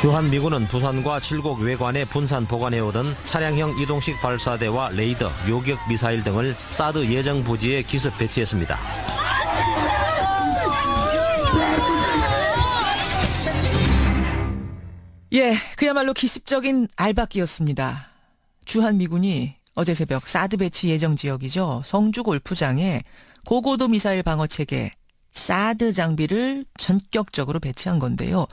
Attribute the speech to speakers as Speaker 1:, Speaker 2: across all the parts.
Speaker 1: 주한미군은 부산과 칠곡 외관에 분산 보관해오던 차량형 이동식 발사대와 레이더, 요격 미사일 등을 사드 예정 부지에 기습 배치했습니다.
Speaker 2: 예, 그야말로 기습적인 알박기였습니다. 주한미군이 어제 새벽 사드 배치 예정 지역이죠. 성주 골프장에 고고도 미사일 방어 체계 사드 장비를 전격적으로 배치한 건데요.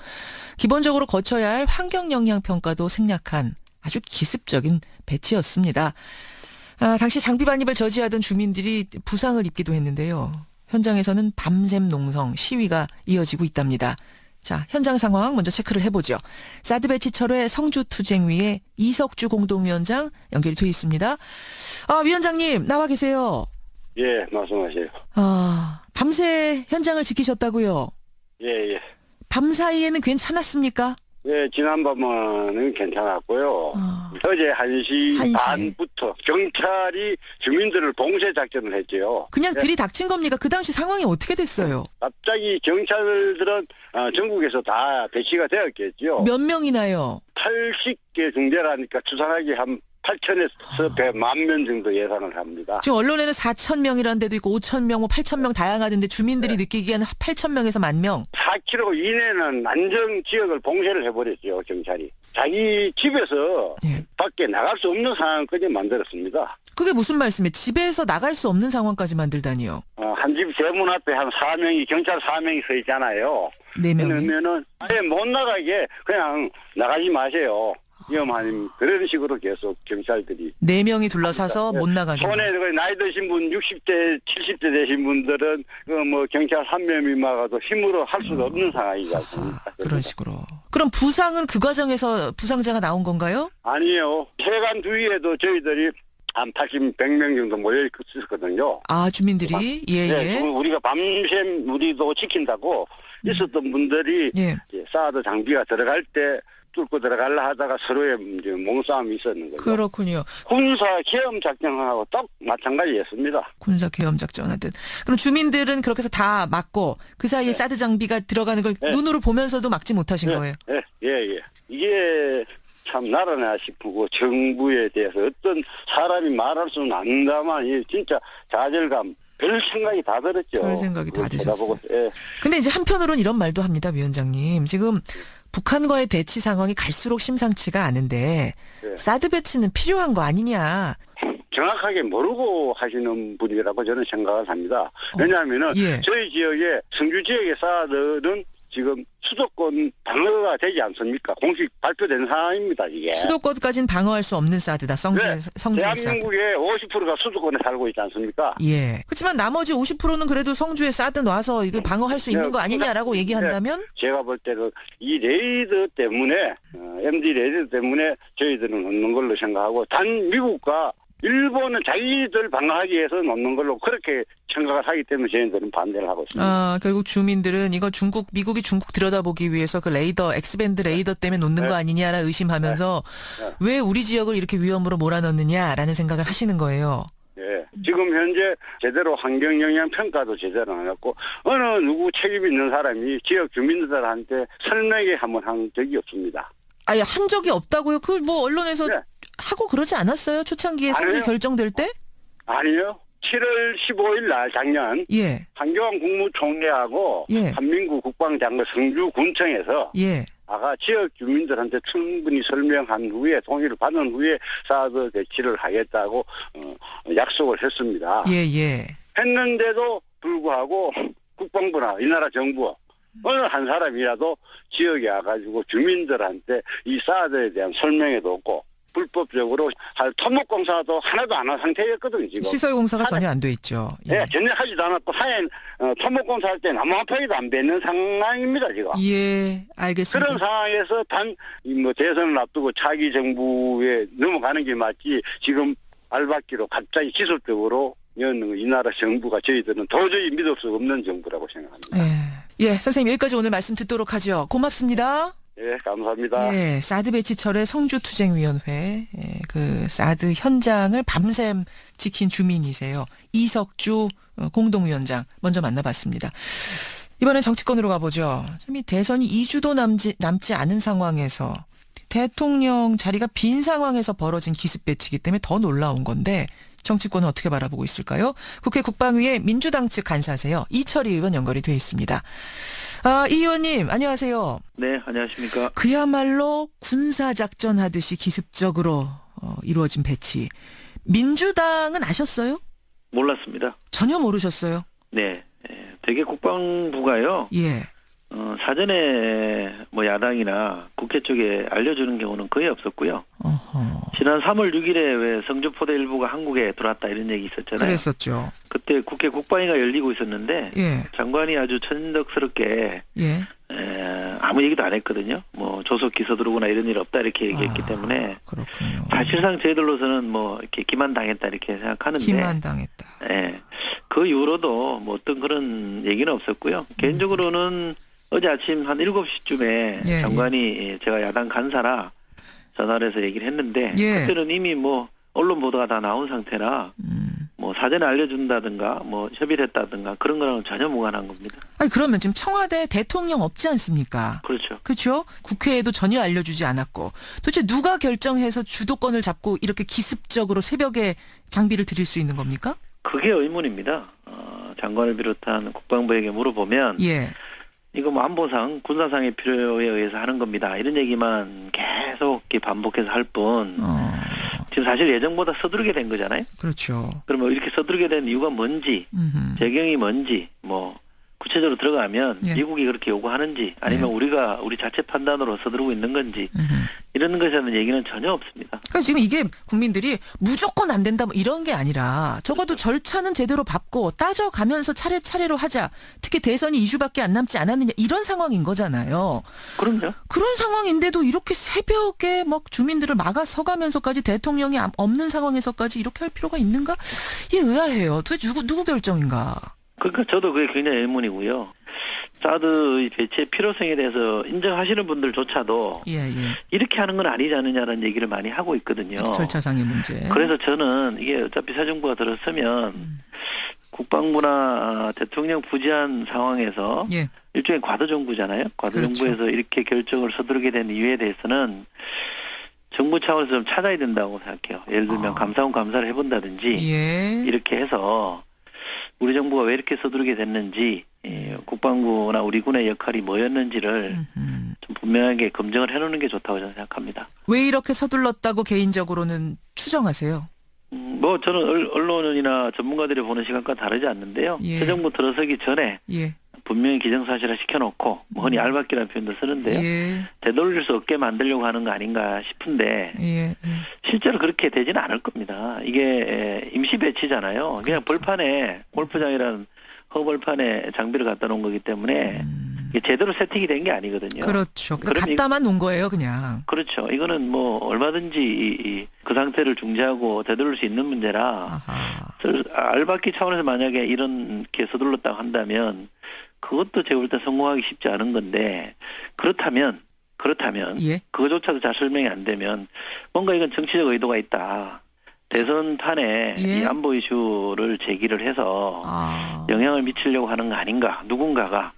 Speaker 2: 기본적으로 거쳐야 할 환경 영향 평가도 생략한 아주 기습적인 배치였습니다. 당시 장비 반입을 저지하던 주민들이 부상을 입기도 했는데요. 현장에서는 밤샘 농성, 시위가 이어지고 있답니다. 자, 현장 상황 먼저 체크를 해보죠. 사드 배치 철회 성주투쟁위의 이석주 공동위원장 연결이 돼 있습니다. 위원장님 나와 계세요.
Speaker 3: 예, 말씀하세요.
Speaker 2: 밤새 현장을 지키셨다고요?
Speaker 3: 예.
Speaker 2: 밤 사이에는 괜찮았습니까?
Speaker 3: 예, 지난밤은 괜찮았고요. 어제 1시 반부터 경찰이 주민들을 봉쇄 작전을 했죠.
Speaker 2: 그냥 들이닥친 겁니까? 그 당시 상황이 어떻게 됐어요?
Speaker 3: 갑자기 경찰들은 전국에서 다 배치가 되었겠죠.
Speaker 2: 몇 명이나요?
Speaker 3: 80개 중대라니까 추산하기 한 8천에서 100만 명 정도 예상을 합니다.
Speaker 2: 지금 언론에는 4천 명이라는 데도 있고 5천 명, 8천 명 다양하던데 주민들이 느끼기에는 8천 명에서 1만 명.
Speaker 3: 4km 이내는 안정 지역을 봉쇄를 해버렸죠, 경찰이. 자기 집에서 밖에 나갈 수 없는 상황까지 만들었습니다.
Speaker 2: 그게 무슨 말씀이에요? 집에서 나갈 수 없는 상황까지 만들다니요?
Speaker 3: 한 집 대문 앞에 한 4명이, 경찰 4명이 서 있잖아요.
Speaker 2: 4명이?
Speaker 3: 그러면은 아예 못 나가게 그냥 나가지 마세요. 위험하니 그런 식으로 계속 경찰들이
Speaker 2: 4명이 둘러싸서 못 나가게.
Speaker 3: 손에 나이 드신 분 60대 70대 되신 분들은 경찰 3명이 막아도 힘으로 할 수가 없는 상황이지 않습니까?
Speaker 2: 그런 식으로. 그럼 부상은 그 과정에서 부상자가 나온 건가요?
Speaker 3: 아니요. 세관 주위에도 저희들이 한 80, 100명 정도 모여 있었거든요.
Speaker 2: 주민들이? 예.
Speaker 3: 우리가 밤샘 우리도 지킨다고 있었던 분들이 사드 장비가 들어갈 때 뚫고 들어가려 하다가 서로의 몸싸움이 있었는 거죠.
Speaker 2: 그렇군요.
Speaker 3: 군사 계엄 작전하고 딱 마찬가지였습니다.
Speaker 2: 군사 계엄 작전하듯. 그럼 주민들은 그렇게 해서 다 막고 그 사이에 사드 장비가 들어가는 걸 눈으로 보면서도 막지 못하신 거예요?
Speaker 3: 예. 이게 참 나라나 싶고 정부에 대해서 어떤 사람이 말할 수는 않는다만 진짜 좌절감. 별 생각이 다 들었죠.
Speaker 2: 별 생각이 다 드셨어요.
Speaker 3: 예.
Speaker 2: 근데 이제 한편으로는 이런 말도 합니다, 위원장님. 지금 북한과의 대치 상황이 갈수록 심상치가 않은데 사드 배치는 필요한 거 아니냐.
Speaker 3: 정확하게 모르고 하시는 분이라고 저는 생각을 합니다. 왜냐하면은 저희 지역에 성주 지역의 사드는 지금 수도권 방어가 되지 않습니까? 공식 발표된 상황입니다, 이게.
Speaker 2: 수도권까지는 방어할 수 없는 사드다. 성주의 사드.
Speaker 3: 대한민국의 50%가 수도권에 살고 있지 않습니까?
Speaker 2: 예. 그렇지만 나머지 50%는 그래도 성주에 사드 놔서 이거 방어할 수 있는 거 아니냐라고 얘기한다면?
Speaker 3: 제가 볼 때는 이 레이더 때문에 MD 레이더 때문에 저희들은 없는 걸로 생각하고 단 미국과 일본은 자기들 방어하기 위해서 놓는 걸로 그렇게 생각을 하기 때문에 저희들은 반대를 하고 있습니다.
Speaker 2: 결국 주민들은 이거 미국이 중국 들여다보기 위해서 그 레이더, X밴드 레이더 때문에 놓는 거 아니냐라 의심하면서 왜 우리 지역을 이렇게 위험으로 몰아넣느냐라는 생각을 하시는 거예요.
Speaker 3: 네. 지금 현재 제대로 환경영향 평가도 제대로 안 했고 어느 누구 책임 있는 사람이 지역 주민들한테 설명회 한번 한 적이 없습니다.
Speaker 2: 아예 한 적이 없다고요? 언론에서 하고 그러지 않았어요? 초창기에 성주 결정될 때?
Speaker 3: 아니요. 7월 15일 날 작년 한교안 국무총리하고 한민구 국방장관 성주군청에서 아가 지역 주민들한테 충분히 설명한 후에 동의를 받은 후에 사드 배치를 하겠다고 약속을 했습니다. 했는데도 불구하고 국방부나 이 나라 정부 어느 한 사람이라도 지역에 와가지고 주민들한테 이 사드에 대한 설명회도 없고 불법적으로 할 토목공사도 하나도 안 한 상태였거든요. 지금
Speaker 2: 시설공사가 전혀 안 돼 있죠.
Speaker 3: 전혀 하지도 않았고 하얀 토목공사 할 때 나무 한 파기도 안 뱉는 상황입니다. 지금.
Speaker 2: 알겠습니다.
Speaker 3: 그런 상황에서 대선을 앞두고 차기 정부에 넘어가는 게 맞지 지금 알박기로 갑자기 기술적으로 이 나라 정부가 저희들은 도저히 믿을 수 없는 정부라고 생각합니다.
Speaker 2: 선생님 여기까지 오늘 말씀 듣도록 하죠. 고맙습니다.
Speaker 3: 감사합니다.
Speaker 2: 사드 배치 철회 성주투쟁위원회 그 사드 현장을 밤샘 지킨 주민이세요. 이석주 공동위원장 먼저 만나봤습니다. 이번엔 정치권으로 가보죠. 좀 이 대선이 2주도 남지 않은 상황에서 대통령 자리가 빈 상황에서 벌어진 기습 배치이기 때문에 더 놀라운 건데 정치권은 어떻게 바라보고 있을까요? 국회 국방위의 민주당 측 간사세요. 이철희 의원 연결이 돼 있습니다. 이 의원님 안녕하세요.
Speaker 4: 네, 안녕하십니까.
Speaker 2: 그야말로 군사작전 하듯이 기습적으로 이루어진 배치. 민주당은 아셨어요?
Speaker 4: 몰랐습니다.
Speaker 2: 전혀 모르셨어요?
Speaker 4: 네. 되게 국방부가요.
Speaker 2: 예.
Speaker 4: 사전에 뭐 야당이나 국회 쪽에 알려주는 경우는 거의 없었고요.
Speaker 2: 어허.
Speaker 4: 지난 3월 6일에 왜 성주포대 일부가 한국에 들어왔다 이런 얘기 있었잖아요.
Speaker 2: 그랬었죠.
Speaker 4: 그때 국회 국방위가 열리고 있었는데
Speaker 2: 예.
Speaker 4: 장관이 아주 천덕스럽게
Speaker 2: 예.
Speaker 4: 아무 얘기도 안 했거든요. 뭐 조속 기소 들어오거나 이런 일 없다 이렇게 얘기했기 때문에
Speaker 2: 그렇군요.
Speaker 4: 사실상 저희들로서는 뭐 이렇게 기만당했다 이렇게 생각하는데
Speaker 2: 기만당했다.
Speaker 4: 예. 그 이후로도 뭐 어떤 그런 얘기는 없었고요. 개인적으로는 어제 아침 한 7시쯤에
Speaker 2: 예,
Speaker 4: 장관이 제가 야당 간사라 전화를 해서 얘기를 했는데
Speaker 2: 예.
Speaker 4: 그때는 이미 뭐 언론 보도가 다 나온 상태라 뭐 사전에 알려준다든가 뭐 협의를 했다든가 그런 거랑은 전혀 무관한 겁니다.
Speaker 2: 아니 그러면 지금 청와대 대통령 없지 않습니까?
Speaker 4: 그렇죠.
Speaker 2: 그렇죠? 국회에도 전혀 알려주지 않았고 도대체 누가 결정해서 주도권을 잡고 이렇게 기습적으로 새벽에 장비를 들일 수 있는 겁니까?
Speaker 4: 그게 의문입니다. 장관을 비롯한 국방부에게 물어보면
Speaker 2: 예.
Speaker 4: 이거 뭐 안보상 군사상의 필요에 의해서 하는 겁니다. 이런 얘기만 계속 이렇게 반복해서 할 뿐 지금 사실 예정보다 서두르게 된 거잖아요.
Speaker 2: 그렇죠.
Speaker 4: 그러면 이렇게 서두르게 된 이유가 뭔지 배경이 뭔지 뭐 구체적으로 들어가면
Speaker 2: 예.
Speaker 4: 미국이 그렇게 요구하는지 아니면 우리가 우리 자체 판단으로 서두르고 있는 건지 이런 것에 대한 얘기는 전혀 없습니다.
Speaker 2: 그러니까 지금 이게 국민들이 무조건 안 된다 뭐 이런 게 아니라 적어도 절차는 제대로 밟고 따져가면서 차례차례로 하자. 특히 대선이 2주밖에 안 남지 않았느냐 이런 상황인 거잖아요.
Speaker 4: 그럼요.
Speaker 2: 그런 상황인데도 이렇게 새벽에 막 주민들을 막아서가면서까지 대통령이 없는 상황에서까지 이렇게 할 필요가 있는가? 이게 의아해요. 도대체 누구 결정인가?
Speaker 4: 그러니까 저도 그게 굉장히 의문이고요. 사드의 배치의 필요성에 대해서 인정하시는 분들조차도
Speaker 2: 예.
Speaker 4: 이렇게 하는 건 아니지 않느냐라는 얘기를 많이 하고 있거든요.
Speaker 2: 절차상의 문제.
Speaker 4: 그래서 저는 이게 어차피 새 정부가 들었으면 국방부나 대통령 부재한 상황에서
Speaker 2: 예.
Speaker 4: 일종의 과도정부잖아요. 과도정부에서
Speaker 2: 그렇죠.
Speaker 4: 이렇게 결정을 서두르게 된 이유에 대해서는 정부 차원에서 좀 찾아야 된다고 생각해요. 예를 들면 감사원 감사를 해본다든지
Speaker 2: 예.
Speaker 4: 이렇게 해서 우리 정부가 왜 이렇게 서두르게 됐는지 국방부나 우리 군의 역할이 뭐였는지를 좀 분명하게 검증을 해놓는 게 좋다고 저는 생각합니다.
Speaker 2: 왜 이렇게 서둘렀다고 개인적으로는 추정하세요?
Speaker 4: 뭐 저는 언론이나 전문가들이 보는 시각과 다르지 않는데요.
Speaker 2: 예.
Speaker 4: 새 정부 들어서기 전에
Speaker 2: 예.
Speaker 4: 분명히 기정사실화 시켜놓고 뭐 흔히 알박기라는 표현도 쓰는데요.
Speaker 2: 예.
Speaker 4: 되돌릴 수 없게 만들려고 하는 거 아닌가 싶은데
Speaker 2: 예.
Speaker 4: 실제로 그렇게 되지는 않을 겁니다. 이게 임시 배치잖아요. 그냥 벌판에 골프장이라는 허벌판에 장비를 갖다 놓은 거기 때문에 이게 제대로 세팅이 된 게 아니거든요.
Speaker 2: 그렇죠. 갖다만 놓은 거예요, 그냥.
Speaker 4: 그렇죠. 이거는 뭐 얼마든지 그 상태를 중지하고 되돌릴 수 있는 문제라 알박기 차원에서 만약에 이렇게 서둘렀다고 한다면 그것도 제가 볼 때 성공하기 쉽지 않은 건데 그렇다면
Speaker 2: 예.
Speaker 4: 그거조차도 잘 설명이 안 되면 뭔가 이건 정치적 의도가 있다. 대선판에
Speaker 2: 예.
Speaker 4: 이 안보 이슈를 제기를 해서 영향을 미치려고 하는 거 아닌가 누군가가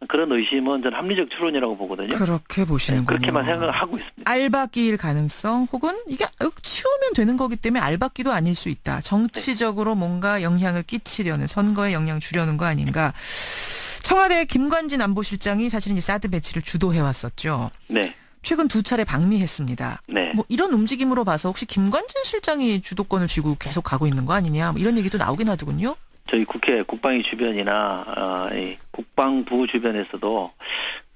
Speaker 4: 그런 의심은 전 합리적 추론이라고 보거든요.
Speaker 2: 그렇게 보시는군요.
Speaker 4: 그렇게만 생각을 하고 있습니다.
Speaker 2: 알박기일 가능성 혹은 이게 치우면 되는 거기 때문에 알박기도 아닐 수 있다. 정치적으로 뭔가 영향을 끼치려는 선거에 영향 주려는 거 아닌가. 청와대 김관진 안보실장이 사실은 이 사드 배치를 주도해왔었죠.
Speaker 4: 네.
Speaker 2: 최근 2차례 방미했습니다.
Speaker 4: 네.
Speaker 2: 뭐 이런 움직임으로 봐서 혹시 김관진 실장이 주도권을 쥐고 계속 가고 있는 거 아니냐 뭐 이런 얘기도 나오긴 하더군요.
Speaker 4: 저희 국회 국방위 주변이나 이 국방부 주변에서도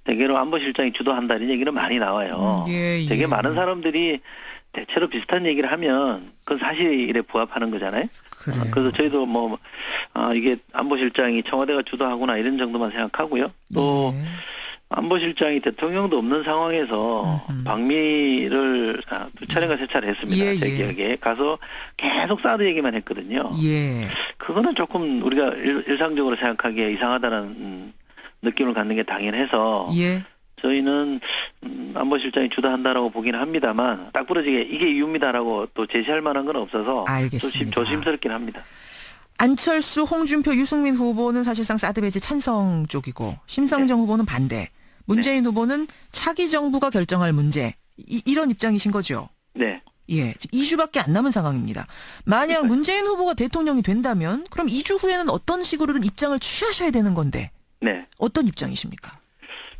Speaker 4: 대개로 안보실장이 주도한다 이런 얘기는 많이 나와요.
Speaker 2: 예.
Speaker 4: 되게 많은 사람들이 대체로 비슷한 얘기를 하면 그건 사실에 부합하는 거잖아요.
Speaker 2: 그래요.
Speaker 4: 그래서 저희도 뭐 이게 안보실장이 청와대가 주도하구나 이런 정도만 생각하고요. 또
Speaker 2: 예.
Speaker 4: 안보실장이 대통령도 없는 상황에서 방미를 2차례인가 3차례 했습니다.
Speaker 2: 예,
Speaker 4: 제
Speaker 2: 예.
Speaker 4: 기억에. 가서 계속 사드 얘기만 했거든요.
Speaker 2: 예.
Speaker 4: 그거는 조금 우리가 일상적으로 생각하기에 이상하다는 느낌을 갖는 게 당연해서
Speaker 2: 예.
Speaker 4: 저희는 안보실장이 주도한다라고 보기는 합니다만 딱 부러지게 이게 이유입니다라고 또 제시할 만한 건 없어서
Speaker 2: 알겠습니다.
Speaker 4: 조심스럽긴 합니다.
Speaker 2: 안철수, 홍준표, 유승민 후보는 사실상 사드 배치 찬성 쪽이고 심상정 후보는 반대. 문재인 후보는 차기 정부가 결정할 문제. 이런 입장이신 거죠?
Speaker 4: 네.
Speaker 2: 예, 2주밖에 안 남은 상황입니다. 만약 문재인 후보가 대통령이 된다면 그럼 2주 후에는 어떤 식으로든 입장을 취하셔야 되는 건데
Speaker 4: 네.
Speaker 2: 어떤 입장이십니까?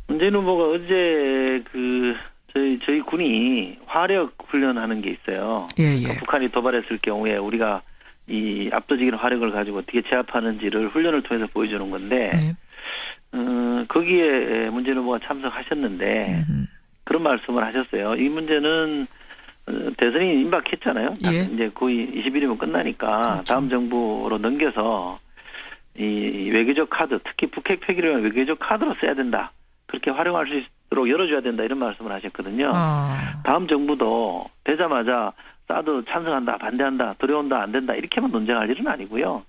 Speaker 4: 문재인 후보가 어제 저희 군이 화력 훈련하는 게 있어요.
Speaker 2: 예.
Speaker 4: 그러니까 북한이 도발했을 경우에 우리가 이 압도적인 화력을 가지고 어떻게 제압하는지를 훈련을 통해서 보여주는 건데 거기에 문재인 후보가 참석하셨는데 그런 말씀을 하셨어요. 이 문제는 대선이 임박했잖아요.
Speaker 2: 예.
Speaker 4: 이제 거의 20일이면 끝나니까
Speaker 2: 그렇죠.
Speaker 4: 다음 정부로 넘겨서 이 외교적 카드, 특히 북핵 폐기를 위한 외교적 카드로 써야 된다. 그렇게 활용할 수 있도록 열어줘야 된다. 이런 말씀을 하셨거든요. 다음 정부도 되자마자 사드 찬성한다, 반대한다, 들여온다, 안 된다 이렇게만 논쟁할 일은 아니고요.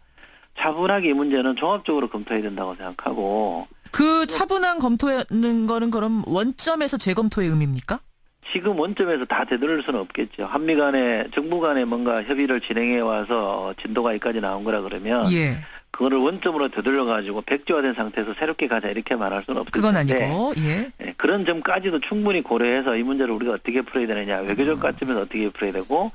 Speaker 4: 차분하게 이 문제는 종합적으로 검토해야 된다고 생각하고.
Speaker 2: 그 차분한 검토하는 거는 그럼 원점에서 재검토의 의미입니까?
Speaker 4: 지금 원점에서 다 되돌릴 수는 없겠죠. 한미 간에 정부 간에 뭔가 협의를 진행해 와서 진도가 여기까지 나온 거라 그러면
Speaker 2: 예.
Speaker 4: 그거를 원점으로 되돌려가지고 백지화된 상태에서 새롭게 가자 이렇게 말할 수는 없을
Speaker 2: 그건
Speaker 4: 텐데
Speaker 2: 아니고 예.
Speaker 4: 그런 점까지도 충분히 고려해서 이 문제를 우리가 어떻게 풀어야 되느냐, 외교적 관점에서 어떻게 풀어야 되고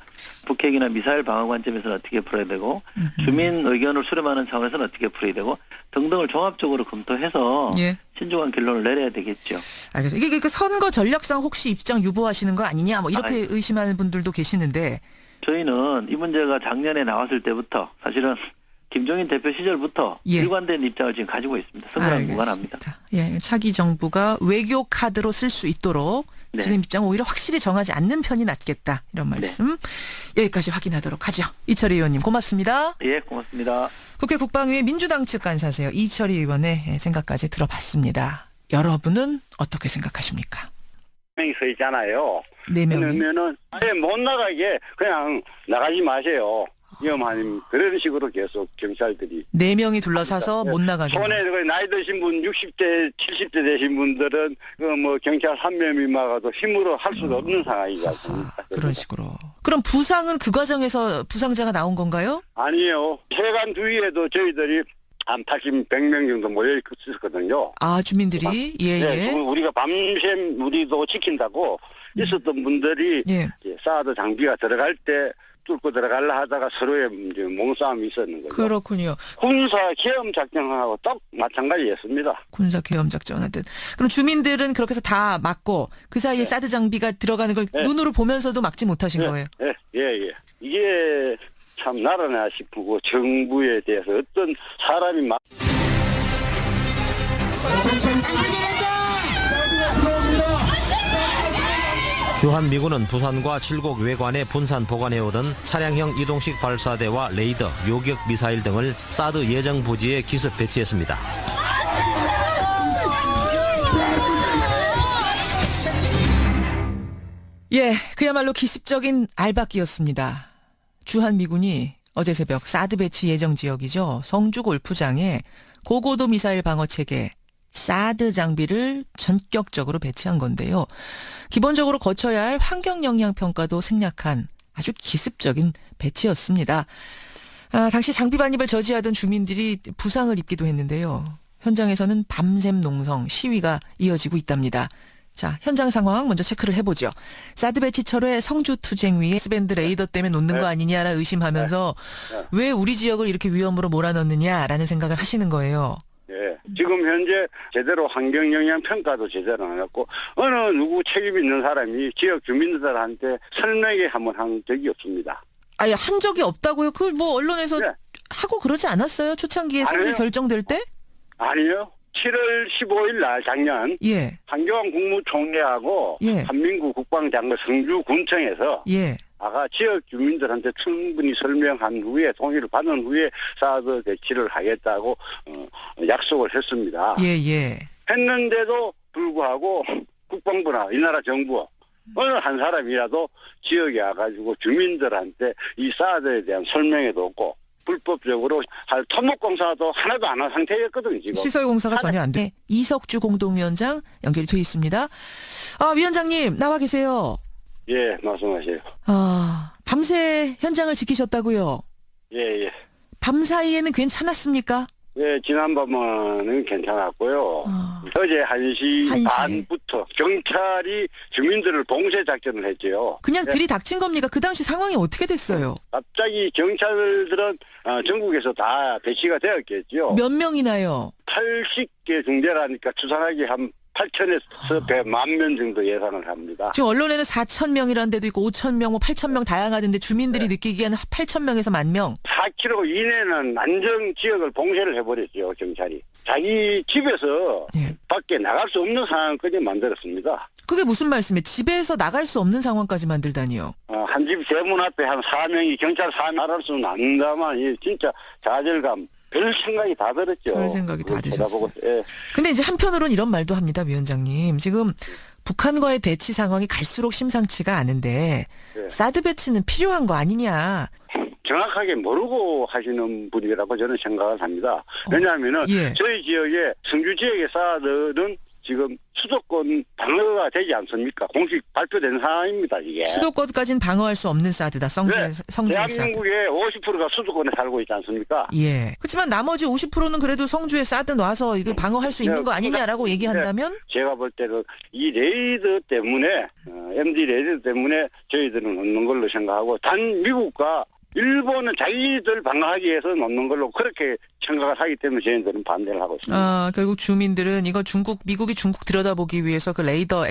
Speaker 4: 북핵이나 미사일 방어 관점에서는 어떻게 풀어야 되고 주민 의견을 수렴하는 차원에서는 어떻게 풀어야 되고 등등을 종합적으로 검토해서
Speaker 2: 예.
Speaker 4: 신중한 결론을 내려야 되겠죠.
Speaker 2: 알겠습니다. 이게 그 선거 전략상 혹시 입장 유보하시는 거 아니냐 뭐 이렇게 의심하는 분들도 계시는데
Speaker 4: 저희는 이 문제가 작년에 나왔을 때부터 사실은 김종인 대표 시절부터
Speaker 2: 예.
Speaker 4: 일관된 입장을 지금 가지고 있습니다. 선거랑 무관합니다.
Speaker 2: 예, 차기 정부가 외교 카드로 쓸 수 있도록
Speaker 4: 네.
Speaker 2: 지금 입장 오히려 확실히 정하지 않는 편이 낫겠다. 이런 말씀 여기까지 확인하도록 하죠. 이철희 의원님 고맙습니다.
Speaker 4: 예, 고맙습니다.
Speaker 2: 국회 국방위 민주당 측 간사세요. 이철희 의원의 생각까지 들어봤습니다. 여러분은 어떻게 생각하십니까?
Speaker 3: 명이 서 있잖아요.
Speaker 2: 4명이.
Speaker 3: 그러면은 아예 못 나가게 그냥 나가지 마세요. 위험하니 그런 식으로 계속 경찰들이
Speaker 2: 4명이 둘러싸서 못 나가게.
Speaker 3: 손에 나이 드신 분 60대 70대 되신 분들은 그 뭐 경찰 3명이 막아도 힘으로 할 수가 없는 상황이지 않습니까?
Speaker 2: 그런 식으로. 그럼 부상은 그 과정에서 부상자가 나온 건가요?
Speaker 3: 아니에요. 세관 주위에도 저희들이 한 80, 100명 정도 모여 있었거든요.
Speaker 2: 아, 주민들이? 예,
Speaker 3: 네,
Speaker 2: 예.
Speaker 3: 우리가 밤샘 우리도 지킨다고 있었던 분들이
Speaker 2: 예.
Speaker 3: 이제 사드 장비가 들어갈 때 뚫고 들어가려 하다가 서로의 이제 몸싸움이 있었는 거죠.
Speaker 2: 그렇군요.
Speaker 3: 군사 계엄 작전하고 똑 마찬가지였습니다.
Speaker 2: 군사 계엄 작전하듯. 그럼 주민들은 그렇게 해서 다 막고 그 사이에 사드 장비가 들어가는 걸 눈으로 보면서도 막지 못하신 거예요?
Speaker 3: 예. 이게 참 나라나 싶고 정부에 대해서 어떤 사람이 막
Speaker 1: 주한미군은 부산과 칠곡 외관에 분산 보관해오던 차량형 이동식 발사대와 레이더, 요격 미사일 등을 사드 예정 부지에 기습 배치했습니다.
Speaker 2: 예, 그야말로 기습적인 알박기였습니다. 주한미군이 어제 새벽 사드 배치 예정 지역이죠. 성주 골프장에 고고도 미사일 방어 체계 사드 장비를 전격적으로 배치한 건데요. 기본적으로 거쳐야 할 환경 영향 평가도 생략한 아주 기습적인 배치였습니다. 당시 장비 반입을 저지하던 주민들이 부상을 입기도 했는데요. 현장에서는 밤샘 농성, 시위가 이어지고 있답니다. 자, 현장 상황 먼저 체크를 해보죠. 사드 배치 철회 성주 투쟁 위에 S밴드 레이더 때문에 놓는 거 아니냐라 의심하면서 왜 우리 지역을 이렇게 위험으로 몰아넣느냐라는 생각을 하시는 거예요.
Speaker 3: 예. 지금 현재 제대로 환경 영향 평가도 제대로 안 했고 어느 누구 책임 있는 사람이 지역 주민들한테 설명회 한번 한 적이 없습니다.
Speaker 2: 아예 한 적이 없다고요? 그걸 뭐 언론에서 하고 그러지 않았어요? 초창기에 성주 결정될 때?
Speaker 3: 아니요. 7월 15일 날 작년 한교안 국무총리하고 한민구 국방장관 성주군청에서 아까 지역 주민들한테 충분히 설명한 후에 동의를 받은 후에 사드 배치를 하겠다고 약속을 했습니다. 했는데도 불구하고 국방부나 이 나라 정부 어느 한 사람이라도 지역에 와가지고 주민들한테 이 사드에 대한 설명회도 없고 불법적으로 할 토목공사도 하나도 안 한 상태였거든요. 지금.
Speaker 2: 시설공사가 전혀 안 돼. 이석주 공동위원장 연결이 돼 있습니다. 위원장님 나와 계세요.
Speaker 3: 예, 말씀하세요.
Speaker 2: 밤새 현장을 지키셨다고요?
Speaker 3: 예.
Speaker 2: 밤 사이에는 괜찮았습니까?
Speaker 3: 예, 지난밤은 괜찮았고요. 어제 1시 반부터 경찰이 주민들을 봉쇄 작전을 했죠.
Speaker 2: 그냥 들이닥친 겁니까? 그 당시 상황이 어떻게 됐어요? 갑자기
Speaker 3: 경찰들은 전국에서 다 배치가 되었겠죠.
Speaker 2: 몇 명이나요?
Speaker 3: 80개 중대라니까 추산하기 한 8천에서 100만 정도 예상을 합니다.
Speaker 2: 지금 언론에는 4천 명이라는 데도 있고 5천 명, 8천 명 다양하던데 주민들이 느끼기에는 8천 명에서 1만 명.
Speaker 3: 4km 이내는 안정 지역을 봉쇄를 해버렸죠, 경찰이. 자기 집에서 밖에 나갈 수 없는 상황까지 만들었습니다.
Speaker 2: 그게 무슨 말씀이에요? 집에서 나갈 수 없는 상황까지 만들다니요?
Speaker 3: 한 집 대문 앞에 한 4명이 경찰 4명 말할 수는 않는다만 진짜 좌절감. 별 생각이 다 들었죠.
Speaker 2: 별 생각이 다 드셨어요.
Speaker 3: 예.
Speaker 2: 근데 이제 한편으로는 이런 말도 합니다, 위원장님. 지금 북한과의 대치 상황이 갈수록 심상치가 않은데 사드 배치는 필요한 거 아니냐.
Speaker 3: 정확하게 모르고 하시는 분이라고 저는 생각을 합니다. 왜냐하면은 저희 지역에 성주 지역의 사드는 지금 수도권 방어가 되지 않습니까? 공식 발표된 상황입니다, 이게.
Speaker 2: 수도권까지는 방어할 수 없는 사드다. 성주의 사드.
Speaker 3: 대한민국의 50%가 수도권에 살고 있지 않습니까?
Speaker 2: 예. 그렇지만 나머지 50%는 그래도 성주에 사드 놔서 이거 방어할 수 있는 거 아니냐라고 얘기한다면?
Speaker 3: 제가 볼 때는 이 레이더 때문에 MD 레이더 때문에 저희들은 없는 걸로 생각하고 단 미국과 일본은 자기들 방어하기 위해서는 없는 걸로 그렇게 생각을 하기 때문에 저희들은 반대를 하고 있습니다.
Speaker 2: 결국 주민들은 이거 미국이 중국 들여다보기 위해서 그 레이더